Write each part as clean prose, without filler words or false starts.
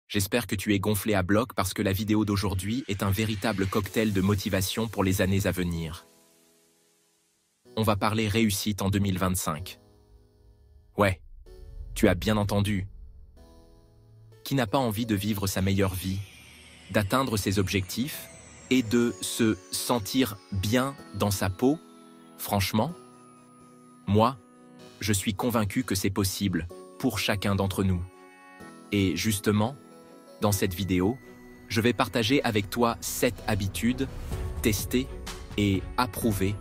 J'espère que tu es gonflé à bloc parce que la vidéo d'aujourd'hui est un véritable cocktail de motivation pour les années à venir. On va parler réussite en 2025. Ouais, tu as bien entendu. Qui n'a pas envie de vivre sa meilleure vie, d'atteindre ses objectifs et de se sentir bien dans sa peau? Franchement, moi, je suis convaincu que c'est possible pour chacun d'entre nous. Et justement, dans cette vidéo, je vais partager avec toi 7 habitudes testées et approuvées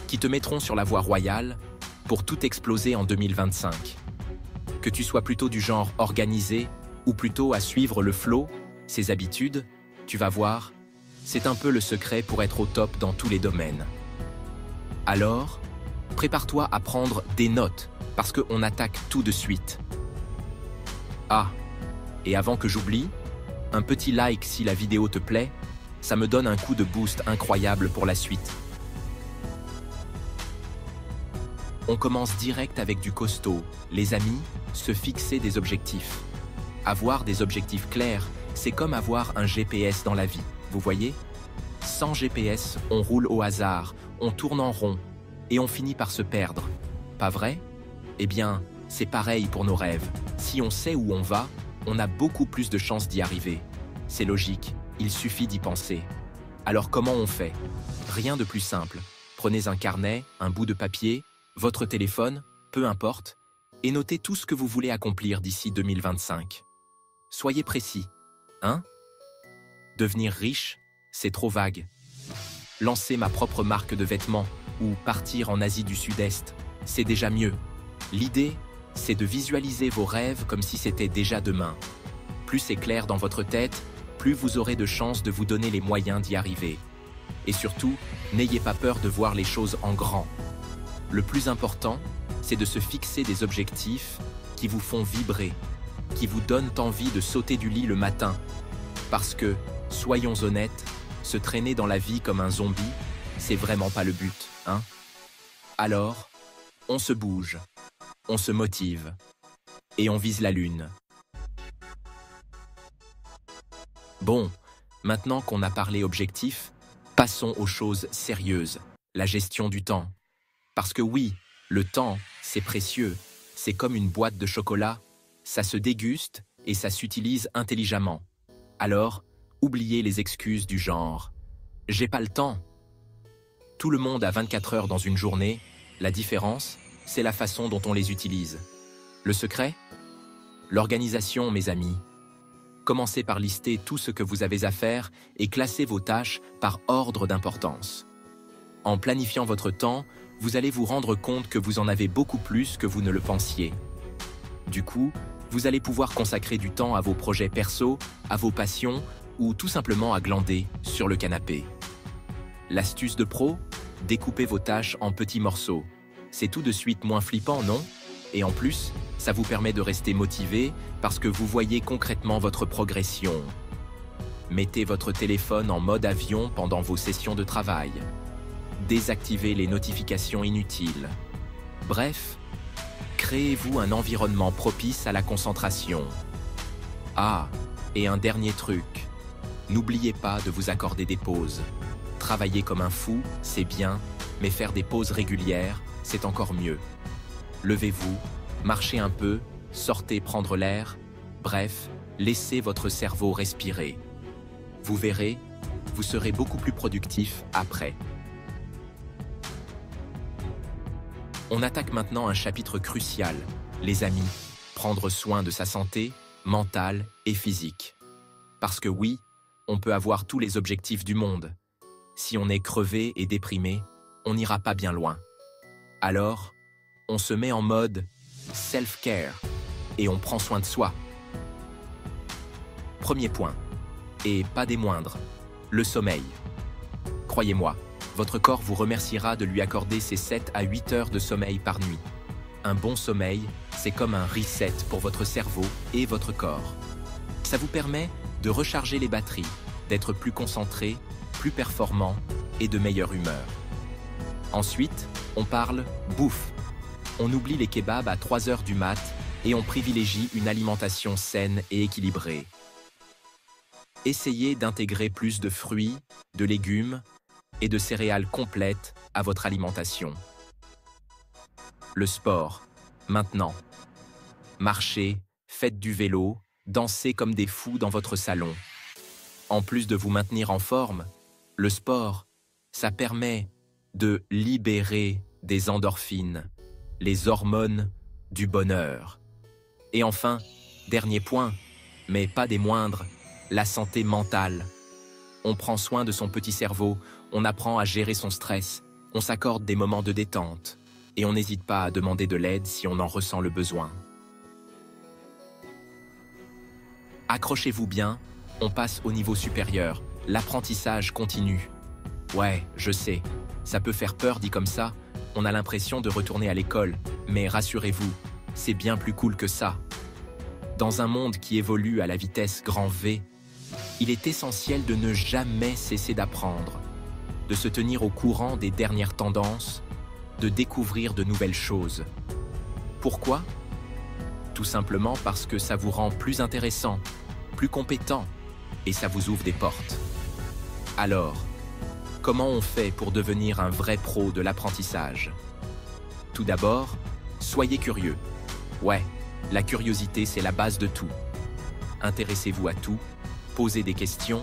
qui te mettront sur la voie royale pour tout exploser en 2025. Que tu sois plutôt du genre organisé ou plutôt à suivre le flow, ces habitudes, tu vas voir, c'est un peu le secret pour être au top dans tous les domaines. Alors, prépare-toi à prendre des notes parce qu'on attaque tout de suite. Ah, et avant que j'oublie, un petit like si la vidéo te plaît, ça me donne un coup de boost incroyable pour la suite. On commence direct avec du costaud. Les amis, se fixer des objectifs. Avoir des objectifs clairs, c'est comme avoir un GPS dans la vie, vous voyez? Sans GPS, on roule au hasard, on tourne en rond, et on finit par se perdre. Pas vrai? Eh bien, c'est pareil pour nos rêves. Si on sait où on va, on a beaucoup plus de chances d'y arriver. C'est logique, il suffit d'y penser. Alors comment on fait? Rien de plus simple. Prenez un carnet, un bout de papier, votre téléphone, peu importe, et notez tout ce que vous voulez accomplir d'ici 2025. Soyez précis, hein? Devenir riche, c'est trop vague. Lancer ma propre marque de vêtements ou partir en Asie du Sud-Est, c'est déjà mieux. L'idée, c'est de visualiser vos rêves comme si c'était déjà demain. Plus c'est clair dans votre tête, plus vous aurez de chances de vous donner les moyens d'y arriver. Et surtout, n'ayez pas peur de voir les choses en grand. Le plus important, c'est de se fixer des objectifs qui vous font vibrer, qui vous donnent envie de sauter du lit le matin. Parce que, soyons honnêtes, se traîner dans la vie comme un zombie, c'est vraiment pas le but, hein? Alors, on se bouge, on se motive, et on vise la lune. Bon, maintenant qu'on a parlé objectifs, passons aux choses sérieuses, la gestion du temps. Parce que oui, le temps, c'est précieux, c'est comme une boîte de chocolat, ça se déguste et ça s'utilise intelligemment. Alors, oubliez les excuses du genre « j'ai pas le temps ». Tout le monde a 24 heures dans une journée, la différence, c'est la façon dont on les utilise. Le secret? L'organisation, mes amis. Commencez par lister tout ce que vous avez à faire et classez vos tâches par ordre d'importance. En planifiant votre temps, vous allez vous rendre compte que vous en avez beaucoup plus que vous ne le pensiez. Du coup, vous allez pouvoir consacrer du temps à vos projets perso, à vos passions ou tout simplement à glander sur le canapé. L'astuce de pro? Découpez vos tâches en petits morceaux. C'est tout de suite moins flippant, non? Et en plus, ça vous permet de rester motivé parce que vous voyez concrètement votre progression. Mettez votre téléphone en mode avion pendant vos sessions de travail. Désactivez les notifications inutiles. Bref, créez-vous un environnement propice à la concentration. Ah, et un dernier truc. N'oubliez pas de vous accorder des pauses. Travailler comme un fou, c'est bien, mais faire des pauses régulières, c'est encore mieux. Levez-vous, marchez un peu, sortez prendre l'air, bref, laissez votre cerveau respirer. Vous verrez, vous serez beaucoup plus productif après. On attaque maintenant un chapitre crucial, les amis, prendre soin de sa santé, mentale et physique. Parce que oui, on peut avoir tous les objectifs du monde. Si on est crevé et déprimé, on n'ira pas bien loin. Alors, on se met en mode self-care et on prend soin de soi. Premier point, et pas des moindres, le sommeil. Croyez-moi, votre corps vous remerciera de lui accorder ses 7 à 8 heures de sommeil par nuit. Un bon sommeil, c'est comme un reset pour votre cerveau et votre corps. Ça vous permet de recharger les batteries, d'être plus concentré, plus performant et de meilleure humeur. Ensuite, on parle bouffe. On oublie les kebabs à 3 heures du mat et on privilégie une alimentation saine et équilibrée. Essayez d'intégrer plus de fruits, de légumes et de céréales complètes à votre alimentation. Le sport, maintenant. Marchez, faites du vélo, dansez comme des fous dans votre salon. En plus de vous maintenir en forme, le sport, ça permet de libérer des endorphines, les hormones du bonheur. Et enfin, dernier point, mais pas des moindres, la santé mentale. On prend soin de son petit cerveau, on apprend à gérer son stress, on s'accorde des moments de détente, et on n'hésite pas à demander de l'aide si on en ressent le besoin. Accrochez-vous bien, on passe au niveau supérieur, l'apprentissage continue. Ouais, je sais, ça peut faire peur dit comme ça, on a l'impression de retourner à l'école, mais rassurez-vous, c'est bien plus cool que ça. Dans un monde qui évolue à la vitesse grand V, il est essentiel de ne jamais cesser d'apprendre, de se tenir au courant des dernières tendances, de découvrir de nouvelles choses. Pourquoi? Tout simplement parce que ça vous rend plus intéressant, plus compétent, et ça vous ouvre des portes. Alors, comment on fait pour devenir un vrai pro de l'apprentissage? Tout d'abord, soyez curieux. Ouais, la curiosité, c'est la base de tout. Intéressez-vous à tout, posez des questions,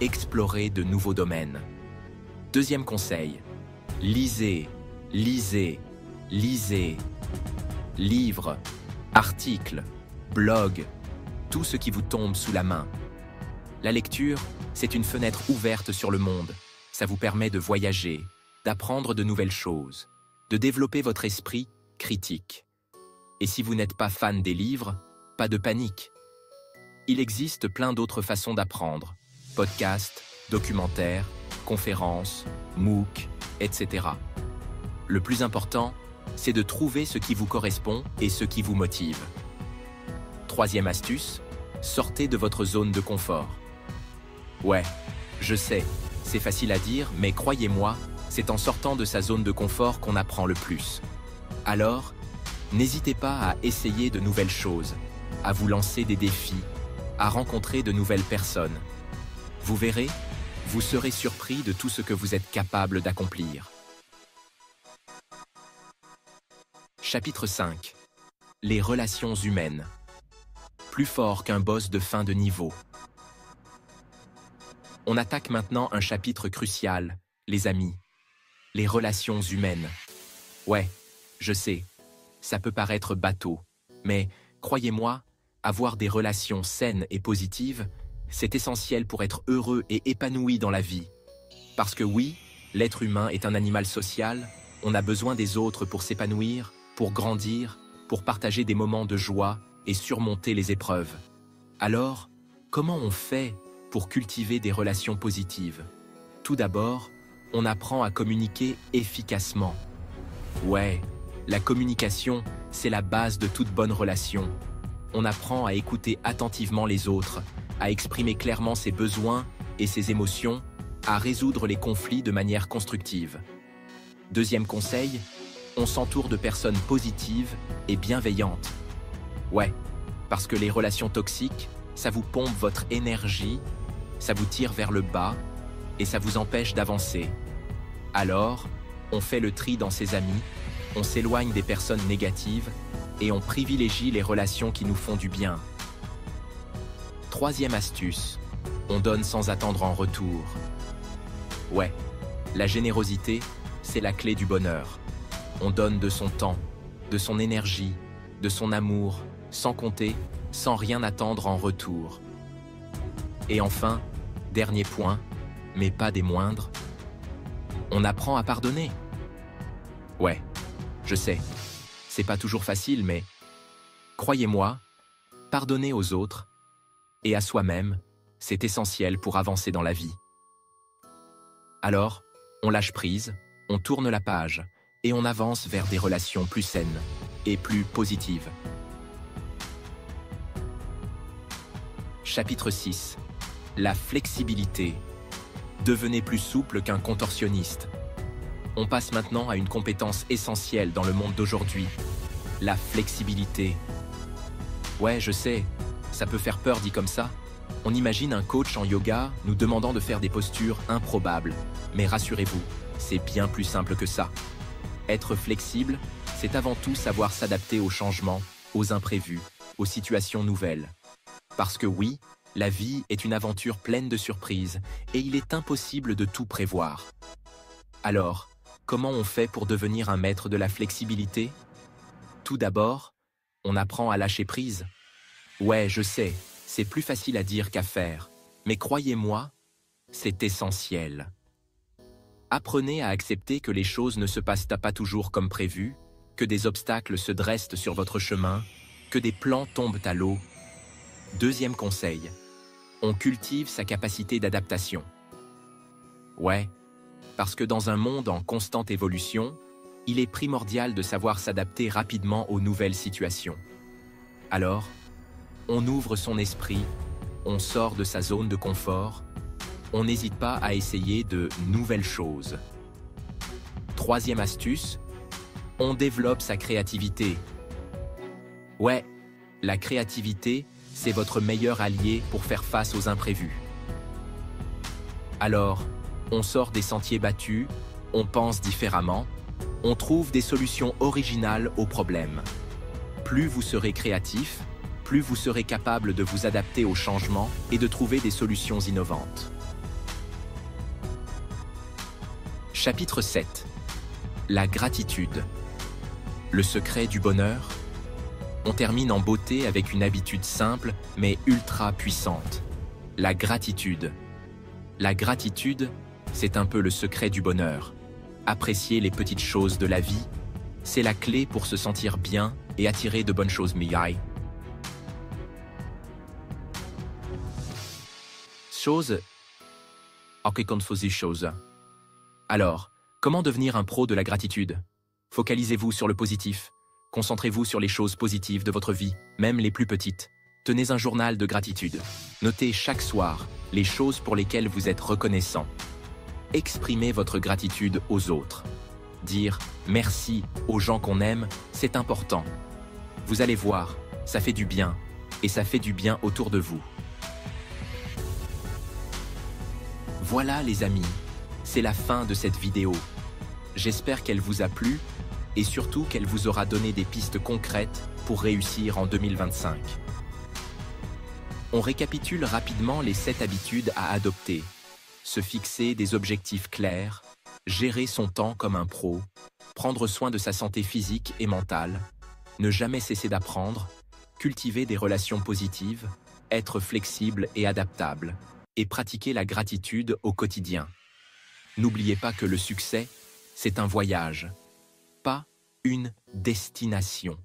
explorez de nouveaux domaines. Deuxième conseil, lisez, lisez, lisez. Livres, articles, blogs, tout ce qui vous tombe sous la main. La lecture, c'est une fenêtre ouverte sur le monde. Ça vous permet de voyager, d'apprendre de nouvelles choses, de développer votre esprit critique. Et si vous n'êtes pas fan des livres, pas de panique. Il existe plein d'autres façons d'apprendre. Podcasts, documentaires, conférences, MOOC, etc. Le plus important, c'est de trouver ce qui vous correspond et ce qui vous motive. Troisième astuce, sortez de votre zone de confort. Ouais, je sais, c'est facile à dire, mais croyez-moi, c'est en sortant de sa zone de confort qu'on apprend le plus. Alors, n'hésitez pas à essayer de nouvelles choses, à vous lancer des défis, à rencontrer de nouvelles personnes. Vous verrez, vous serez surpris de tout ce que vous êtes capable d'accomplir. Chapitre 5. Les relations humaines. Plus fort qu'un boss de fin de niveau. On attaque maintenant un chapitre crucial, les amis. Les relations humaines. Ouais, je sais, ça peut paraître bateau, mais croyez-moi, avoir des relations saines et positives, c'est essentiel pour être heureux et épanoui dans la vie. Parce que oui, l'être humain est un animal social, on a besoin des autres pour s'épanouir, pour grandir, pour partager des moments de joie et surmonter les épreuves. Alors, comment on fait pour cultiver des relations positives? Tout d'abord, on apprend à communiquer efficacement. Ouais, la communication, c'est la base de toute bonne relation. On apprend à écouter attentivement les autres, à exprimer clairement ses besoins et ses émotions, à résoudre les conflits de manière constructive. Deuxième conseil, on s'entoure de personnes positives et bienveillantes. Ouais, parce que les relations toxiques, ça vous pompe votre énergie, ça vous tire vers le bas et ça vous empêche d'avancer. Alors, on fait le tri dans ses amis, on s'éloigne des personnes négatives et on privilégie les relations qui nous font du bien. Troisième astuce, on donne sans attendre en retour. Ouais, la générosité, c'est la clé du bonheur. On donne de son temps, de son énergie, de son amour, sans compter, sans rien attendre en retour. Et enfin, dernier point, mais pas des moindres, on apprend à pardonner. Ouais, je sais, c'est pas toujours facile, mais croyez-moi, pardonner aux autres et à soi-même, c'est essentiel pour avancer dans la vie. Alors, on lâche prise, on tourne la page et on avance vers des relations plus saines et plus positives. Chapitre 6. La flexibilité. Devenez plus souple qu'un contorsionniste. On passe maintenant à une compétence essentielle dans le monde d'aujourd'hui, la flexibilité. Ouais, je sais, ça peut faire peur dit comme ça, On imagine un coach en yoga nous demandant de faire des postures improbables. Mais rassurez-vous, c'est bien plus simple que ça. Être flexible, c'est avant tout savoir s'adapter aux changements, aux imprévus, aux situations nouvelles. Parce que oui, la vie est une aventure pleine de surprises et il est impossible de tout prévoir. Alors, comment on fait pour devenir un maître de la flexibilité? Tout d'abord, on apprend à lâcher prise. Ouais, je sais, c'est plus facile à dire qu'à faire, mais croyez-moi, c'est essentiel. Apprenez à accepter que les choses ne se passent pas toujours comme prévu, que des obstacles se dressent sur votre chemin, que des plans tombent à l'eau. Deuxième conseil, on cultive sa capacité d'adaptation. Ouais, parce que dans un monde en constante évolution, il est primordial de savoir s'adapter rapidement aux nouvelles situations. Alors, on ouvre son esprit, on sort de sa zone de confort, on n'hésite pas à essayer de nouvelles choses. Troisième astuce, on développe sa créativité. Ouais, la créativité, c'est votre meilleur allié pour faire face aux imprévus. Alors, on sort des sentiers battus, on pense différemment, on trouve des solutions originales aux problèmes. Plus vous serez créatif, plus vous serez capable de vous adapter aux changements et de trouver des solutions innovantes. Chapitre 7. La gratitude. Le secret du bonheur. On termine en beauté avec une habitude simple mais ultra puissante. La gratitude. La gratitude, c'est un peu le secret du bonheur. Apprécier les petites choses de la vie, c'est la clé pour se sentir bien et attirer de bonnes choses. Chose. Chose. Alors, comment devenir un pro de la gratitude? Focalisez-vous sur le positif. Concentrez-vous sur les choses positives de votre vie, même les plus petites. Tenez un journal de gratitude. Notez chaque soir les choses pour lesquelles vous êtes reconnaissant. Exprimez votre gratitude aux autres. Dire merci aux gens qu'on aime, c'est important. Vous allez voir, ça fait du bien, et ça fait du bien autour de vous. Voilà les amis, c'est la fin de cette vidéo. J'espère qu'elle vous a plu et surtout qu'elle vous aura donné des pistes concrètes pour réussir en 2025. On récapitule rapidement les 7 habitudes à adopter. Se fixer des objectifs clairs, gérer son temps comme un pro, prendre soin de sa santé physique et mentale, ne jamais cesser d'apprendre, cultiver des relations positives, être flexible et adaptable, et pratiquer la gratitude au quotidien. N'oubliez pas que le succès, c'est un voyage, pas une destination.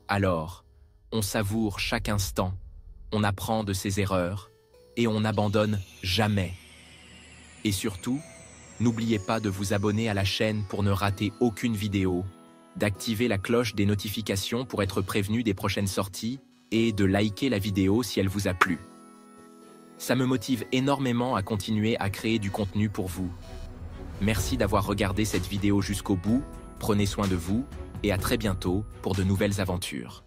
Alors, on savoure chaque instant, on apprend de ses erreurs et on n'abandonne jamais. Et surtout, n'oubliez pas de vous abonner à la chaîne pour ne rater aucune vidéo, d'activer la cloche des notifications pour être prévenu des prochaines sorties et de liker la vidéo si elle vous a plu. Ça me motive énormément à continuer à créer du contenu pour vous. Merci d'avoir regardé cette vidéo jusqu'au bout, prenez soin de vous et à très bientôt pour de nouvelles aventures.